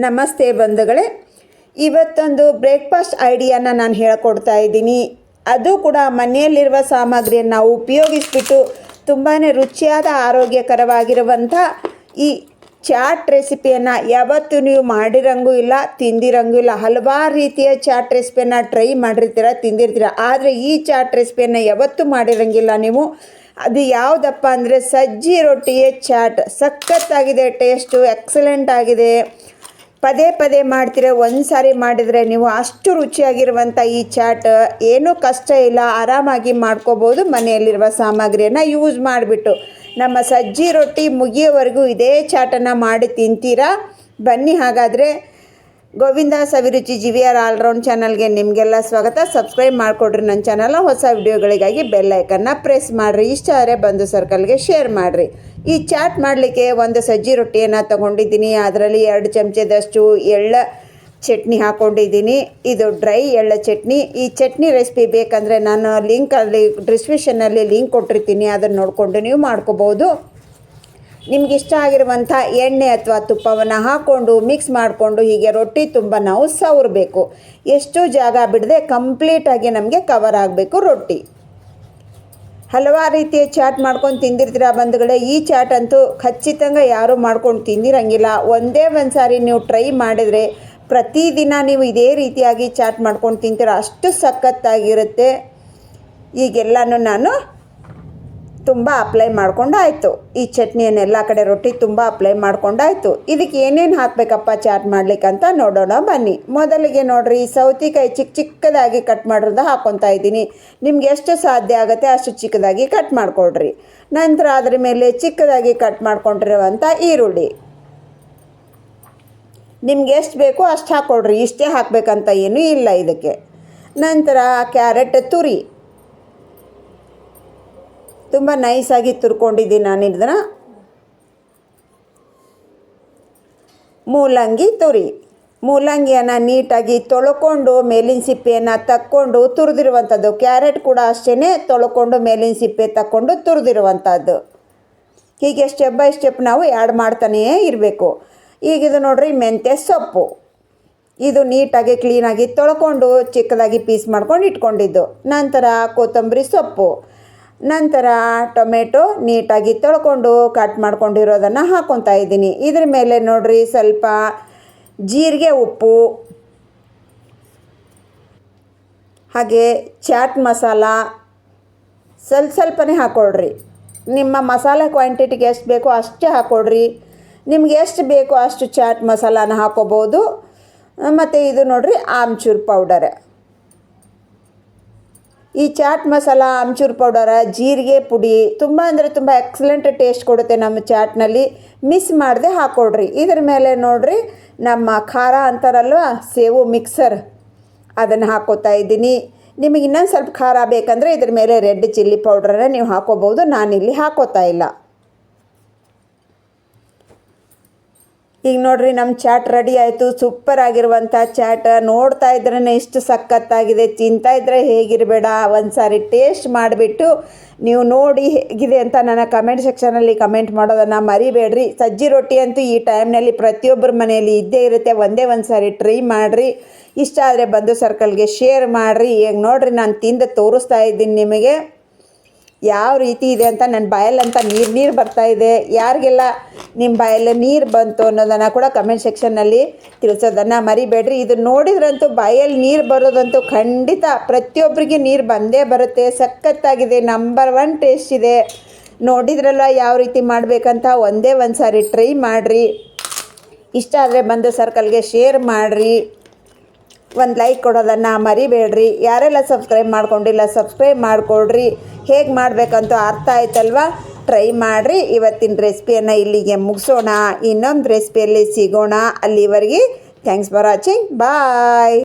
ನಮಸ್ತೆ ಬಂಧುಗಳೇ, ಇವತ್ತೊಂದು ಬ್ರೇಕ್ಫಾಸ್ಟ್ ಐಡಿಯಾನ ನಾನು ಹೇಳ್ಕೊಡ್ತಾ ಇದ್ದೀನಿ. ಅದು ಕೂಡ ಮನೆಯಲ್ಲಿರುವ ಸಾಮಗ್ರಿಯನ್ನು ನಾವು ಉಪಯೋಗಿಸ್ಬಿಟ್ಟು ತುಂಬಾ ರುಚಿಯಾದ ಆರೋಗ್ಯಕರವಾಗಿರುವಂಥ ಈ ಚಾಟ್ ರೆಸಿಪಿಯನ್ನು ಯಾವತ್ತೂ ನೀವು ಮಾಡಿರಂಗೂ ಇಲ್ಲ, ತಿಂದಿರಂಗೂ ಇಲ್ಲ. ಹಲವಾರು ರೀತಿಯ ಚಾಟ್ ರೆಸಿಪಿಯನ್ನು ಟ್ರೈ ಮಾಡಿರ್ತೀರ, ತಿಂದಿರ್ತೀರ. ಆದರೆ ಈ ಚಾಟ್ ರೆಸಿಪಿಯನ್ನು ಯಾವತ್ತೂ ಮಾಡಿರಂಗಿಲ್ಲ ನೀವು. ಅದು ಯಾವುದಪ್ಪ ಅಂದರೆ ಸಜ್ಜಿ ರೊಟ್ಟಿಯ ಚಾಟ್. ಸಖತ್ತಾಗಿದೆ, ಟೇಸ್ಟು ಎಕ್ಸಲೆಂಟ್ ಆಗಿದೆ. ಪದೇ ಪದೇ ಮಾಡ್ತೀರ, ಒಂದು ಸಾರಿ ಮಾಡಿದರೆ ನೀವು ಅಷ್ಟು ರುಚಿಯಾಗಿರುವಂಥ ಈ ಚಾಟ್ ಏನೂ ಕಷ್ಟ ಇಲ್ಲ, ಆರಾಮಾಗಿ ಮಾಡ್ಕೋಬೋದು. ಮನೆಯಲ್ಲಿರುವ ಸಾಮಗ್ರಿಯನ್ನು ಯೂಸ್ ಮಾಡಿಬಿಟ್ಟು ನಮ್ಮ ಸಜ್ಜಿ ರೊಟ್ಟಿ ಮುಗಿಯೋವರೆಗೂ ಇದೇ ಚಾಟನ್ನು ಮಾಡಿ ತಿಂತೀರಾ. ಬನ್ನಿ ಹಾಗಾದರೆ. ಗೋವಿಂದ ಸವಿರುಚಿ GVR ಆಲ್ರೌಂಡ್ ಚಾನಲ್ಗೆ ನಿಮಗೆಲ್ಲ ಸ್ವಾಗತ. ಸಬ್ಸ್ಕ್ರೈಬ್ ಮಾಡಿಕೊಡ್ರಿ ನನ್ನ ಚಾನಲ್. ಹೊಸ ವಿಡಿಯೋಗಳಿಗಾಗಿ ಬೆಲ್ ಐಕನ್ನ ಪ್ರೆಸ್ ಮಾಡಿರಿ. ಇಷ್ಟ ಆದರೆ ಬಂಧು ಸರ್ಕಲ್ಗೆ ಶೇರ್ ಮಾಡಿರಿ. ಈ ಚಾಟ್ ಮಾಡಲಿಕ್ಕೆ ಒಂದು ಸಜ್ಜಿ ರೊಟ್ಟಿಯನ್ನು ತೊಗೊಂಡಿದ್ದೀನಿ. ಅದರಲ್ಲಿ 2 ಚಮಚದಷ್ಟು ಎಳ್ಳ ಚಟ್ನಿ ಹಾಕ್ಕೊಂಡಿದ್ದೀನಿ. ಇದು ಡ್ರೈ ಎಳ್ಳ ಚಟ್ನಿ. ಈ ಚಟ್ನಿ ರೆಸಿಪಿ ಬೇಕಂದರೆ ನಾನು ಲಿಂಕಲ್ಲಿ ಡಿಸ್ಕ್ರಿಪ್ಷನ್ನಲ್ಲಿ ಲಿಂಕ್ ಕೊಟ್ಟಿರ್ತೀನಿ, ಅದನ್ನು ನೋಡಿಕೊಂಡು ನೀವು ಮಾಡ್ಕೋಬೋದು. ನಿಮ್ಗೆ ಇಷ್ಟ ಆಗಿರುವಂಥ ಎಣ್ಣೆ ಅಥವಾ ತುಪ್ಪವನ್ನು ಹಾಕ್ಕೊಂಡು ಮಿಕ್ಸ್ ಮಾಡಿಕೊಂಡು ಹೀಗೆ ರೊಟ್ಟಿ ತುಂಬ ನಾವು ಸವರಬೇಕು. ಎಷ್ಟು ಜಾಗ ಬಿಡದೆ ಕಂಪ್ಲೀಟಾಗಿ ನಮಗೆ ಕವರ್ ಆಗಬೇಕು ರೊಟ್ಟಿ. ಹಲವಾರು ರೀತಿಯ ಚಾಟ್ ಮಾಡ್ಕೊಂಡು ತಿಂದಿರ್ತೀರ ಬಂಧುಗಳೇ. ಈ ಚಾಟ್ ಅಂತೂ ಖಚಿతంగా ಯಾರೂ ಮಾಡ್ಕೊಂಡು ತಿಂದಿರಂಗಿಲ್ಲ. ಒಂದೇ ಒಂದು ಸಾರಿ ನೀವು ಟ್ರೈ ಮಾಡಿದರೆ ಪ್ರತಿದಿನ ನೀವು ಇದೇ ರೀತಿಯಾಗಿ ಚಾಟ್ ಮಾಡ್ಕೊಂಡು ತಿಂತೀರ, ಅಷ್ಟು ಸಖತ್ತಾಗಿರುತ್ತೆ. ಈಗೆಲ್ಲನೂ ನಾನು ತುಂಬ ಅಪ್ಲೈ ಮಾಡ್ಕೊಂಡಾಯಿತು. ಈ ಚಟ್ನಿಯನ್ನೆಲ್ಲ ಕಡೆ ರೊಟ್ಟಿ ತುಂಬ ಅಪ್ಲೈ ಮಾಡ್ಕೊಂಡಾಯಿತು. ಇದಕ್ಕೆ ಏನೇನು ಹಾಕಬೇಕಪ್ಪ ಚಾಟ್ ಮಾಡ್ಲಿಕ್ಕಂತ ನೋಡೋಣ ಬನ್ನಿ. ಮೊದಲಿಗೆ ನೋಡಿರಿ, ಸೌತೆಕಾಯಿ ಚಿಕ್ಕದಾಗಿ ಕಟ್ ಮಾಡಿರೋದು ಹಾಕ್ಕೊತಾ ಇದ್ದೀನಿ. ನಿಮ್ಗೆ ಎಷ್ಟು ಸಾಧ್ಯ ಆಗುತ್ತೆ ಅಷ್ಟು ಚಿಕ್ಕದಾಗಿ ಕಟ್ ಮಾಡಿಕೊಡ್ರಿ. ನಂತರ ಅದರ ಮೇಲೆ ಚಿಕ್ಕದಾಗಿ ಕಟ್ ಮಾಡ್ಕೊಂಡಿರುವಂಥ ಈರುಳ್ಳಿ ನಿಮ್ಗೆ ಎಷ್ಟು ಬೇಕೋ ಅಷ್ಟು ಹಾಕ್ಕೊಡ್ರಿ. ಇಷ್ಟೇ ಹಾಕಬೇಕಂತ ಏನೂ ಇಲ್ಲ ಇದಕ್ಕೆ. ನಂತರ ಕ್ಯಾರೆಟ್ ತುರಿ ತುಂಬ ನೈಸಾಗಿ ತುರ್ಕೊಂಡಿದ್ದೀನಿ ನಾನು ಇದನ್ನು. ಮೂಲಂಗಿ ತುರಿ, ಮೂಲಂಗಿಯನ್ನು ನೀಟಾಗಿ ತೊಳ್ಕೊಂಡು ಮೇಲಿನ ಸಿಪ್ಪೆಯನ್ನು ತಕ್ಕೊಂಡು ತುರಿದಿರುವಂಥದ್ದು. ಕ್ಯಾರೆಟ್ ಕೂಡ ಅಷ್ಟೇ ತೊಳ್ಕೊಂಡು ಮೇಲಿನ ಸಿಪ್ಪೆ ತಕ್ಕೊಂಡು ತುರಿದಿರುವಂಥದ್ದು. ಹೀಗೆ ಸ್ಟೆಪ್ ಬೈ ಸ್ಟೆಪ್ ನಾವು ಆ್ಯಡ್ ಮಾಡ್ತಾನೇ ಇರಬೇಕು. ಈಗ ಇದು ನೋಡ್ರಿ, ಮೆಂತ್ಯ ಸೊಪ್ಪು. ಇದು ನೀಟಾಗಿ ಕ್ಲೀನಾಗಿ ತೊಳ್ಕೊಂಡು ಚಿಕ್ಕದಾಗಿ ಪೀಸ್ ಮಾಡ್ಕೊಂಡು ಇಟ್ಕೊಂಡಿದ್ದು. ನಂತರ ಕೊತ್ತಂಬರಿ ಸೊಪ್ಪು, ನಂತರ ಟೊಮೆಟೊ ನೀಟಾಗಿ ತೊಳ್ಕೊಂಡು ಕಟ್ ಮಾಡ್ಕೊಂಡಿರೋದನ್ನು ಹಾಕ್ಕೊತಾ ಇದ್ದೀನಿ. ಇದ್ರ ಮೇಲೆ ನೋಡ್ರಿ ಸ್ವಲ್ಪ ಜೀರಿಗೆ, ಉಪ್ಪು, ಹಾಗೆ ಚಾಟ್ ಮಸಾಲ ಸ್ವಲ್ಪನೇ ಹಾಕ್ಕೊಳ್ರಿ. ನಿಮ್ಮ ಮಸಾಲೆ ಕ್ವಾಂಟಿಟಿಗೆ ಎಷ್ಟು ಬೇಕೋ ಅಷ್ಟೇ ಹಾಕ್ಕೊಡ್ರಿ. ನಿಮ್ಗೆ ಎಷ್ಟು ಬೇಕೋ ಅಷ್ಟು ಚಾಟ್ ಮಸಾಲಾನ ಹಾಕ್ಕೋಬೋದು. ಮತ್ತು ಇದು ನೋಡ್ರಿ ಆಮ್ಚೂರ್ ಪೌಡರ್. ಈ ಚಾಟ್ ಮಸಾಲ, ಆಮ್ಚೂರ್ ಪೌಡರ, ಜೀರಿಗೆ ಪುಡಿ ತುಂಬ ಅಂದರೆ ತುಂಬ ಎಕ್ಸಲೆಂಟ್ ಟೇಸ್ಟ್ ಕೊಡುತ್ತೆ ನಮ್ಮ ಚಾಟ್ನಲ್ಲಿ. ಮಿಸ್ ಮಾಡದೆ ಹಾಕ್ಕೊಡ್ರಿ. ಇದ್ರ ಮೇಲೆ ನೋಡ್ರಿ ನಮ್ಮ ಖಾರ ಅಂತಾರಲ್ವ, ಸೇವು ಮಿಕ್ಸರ್, ಅದನ್ನು ಹಾಕ್ಕೋತಾ ಇದ್ದೀನಿ. ನಿಮಗೆ ಇನ್ನೊಂದು ಸ್ವಲ್ಪ ಖಾರ ಬೇಕಂದರೆ ಇದ್ರ ಮೇಲೆ ರೆಡ್ ಚಿಲ್ಲಿ ಪೌಡ್ರನ್ನ ನೀವು ಹಾಕ್ಕೋಬೋದು. ನಾನಿಲ್ಲಿ ಹಾಕ್ಕೋತಾ ಇಲ್ಲ. ಈಗ ನೋಡ್ರಿ, ನಮ್ಮ ಚಾಟ್ ರೆಡಿ ಆಯಿತು. ಸೂಪರ್ ಆಗಿರುವಂಥ ಚಾಟ್. ನೋಡ್ತಾ ಇದ್ರೇ ಇಷ್ಟು ಸಖತ್ತಾಗಿದೆ, ತಿಂತಾ ಇದ್ದರೆ ಹೇಗಿರಬೇಡ. ಒಂದು ಸಾರಿ ಟೇಸ್ಟ್ ಮಾಡಿಬಿಟ್ಟು ನೀವು ನೋಡಿ ಹೇಗಿದೆ ಅಂತ ನನ್ನ ಕಮೆಂಟ್ ಸೆಕ್ಷನಲ್ಲಿ ಕಮೆಂಟ್ ಮಾಡೋದನ್ನು ಮರಿಬೇಡ್ರಿ. ಸಜ್ಜಿ ರೊಟ್ಟಿ ಅಂತೂ ಈ ಟೈಮ್ನಲ್ಲಿ ಪ್ರತಿಯೊಬ್ಬರ ಮನೆಯಲ್ಲಿ ಇದ್ದೇ ಇರುತ್ತೆ. ಒಂದೇ ಒಂದು ಸಾರಿ ಟ್ರೈ ಮಾಡಿರಿ. ಇಷ್ಟ ಆದರೆ ಬಂಧು ಸರ್ಕಲ್ಗೆ ಶೇರ್ ಮಾಡಿರಿ. ಈಗ ನೋಡ್ರಿ, ನಾನು ತಿಂದು ತೋರಿಸ್ತಾ ಇದ್ದೀನಿ ನಿಮಗೆ ಯಾವ ರೀತಿ ಇದೆ ಅಂತ. ನನ್ನ ಬಾಯಲ್ಲಂತ ನೀರು ಬರ್ತಾ ಇದೆ. ಯಾರಿಗೆಲ್ಲ ನಿಮ್ಮ ಬಾಯಲ್ಲಿ ನೀರು ಬಂತು ಅನ್ನೋದನ್ನು ಕೂಡ ಕಮೆಂಟ್ ಸೆಕ್ಷನ್ನಲ್ಲಿ ತಿಳಿಸೋದನ್ನು ಮರಿಬೇಡ್ರಿ. ಇದು ನೋಡಿದ್ರಂತೂ ಬಾಯಲ್ಲಿ ನೀರು ಬರೋದಂತೂ ಖಂಡಿತ ಪ್ರತಿಯೊಬ್ಬರಿಗೆ ನೀರು ಬಂದೇ ಬರುತ್ತೆ. ಸಖತ್ತಾಗಿದೆ, ನಂಬರ್ 1 ಟೇಸ್ಟ್ ಇದೆ. ನೋಡಿದ್ರಲ್ಲ ಯಾವ ರೀತಿ ಮಾಡಬೇಕಂತ. ಒಂದೇ ಒಂದು ಸಾರಿ ಟ್ರೈ ಮಾಡಿರಿ. ಇಷ್ಟ ಆದರೆ ಬಂದು ಸರ್ಕಲ್ಗೆ ಶೇರ್ ಮಾಡಿರಿ. ಒಂದು ಲೈಕ್ ಕೊಡೋದನ್ನು ಮರಿಬೇಡ್ರಿ. ಯಾರೆಲ್ಲ ಸಬ್ಸ್ಕ್ರೈಬ್ ಮಾಡ್ಕೊಂಡಿಲ್ಲ ಸಬ್ಸ್ಕ್ರೈಬ್ ಮಾಡಿಕೊಡ್ರಿ. ಹೇಗೆ ಮಾಡಬೇಕಂತ ಅರ್ಥ ಆಯ್ತಲ್ವ? ಟ್ರೈ ಮಾಡಿರಿ. ಇವತ್ತಿನ ರೆಸಿಪಿಯನ್ನು ಇಲ್ಲಿಗೆ ಮುಗಿಸೋಣ. ಇನ್ನೊಂದು ರೆಸಿಪಿಯಲ್ಲಿ ಸಿಗೋಣ. ಅಲ್ಲಿವರೆಗೆ ಥ್ಯಾಂಕ್ಸ್ ಫಾರ್ ವಾಚಿಂಗ್. ಬಾಯ್.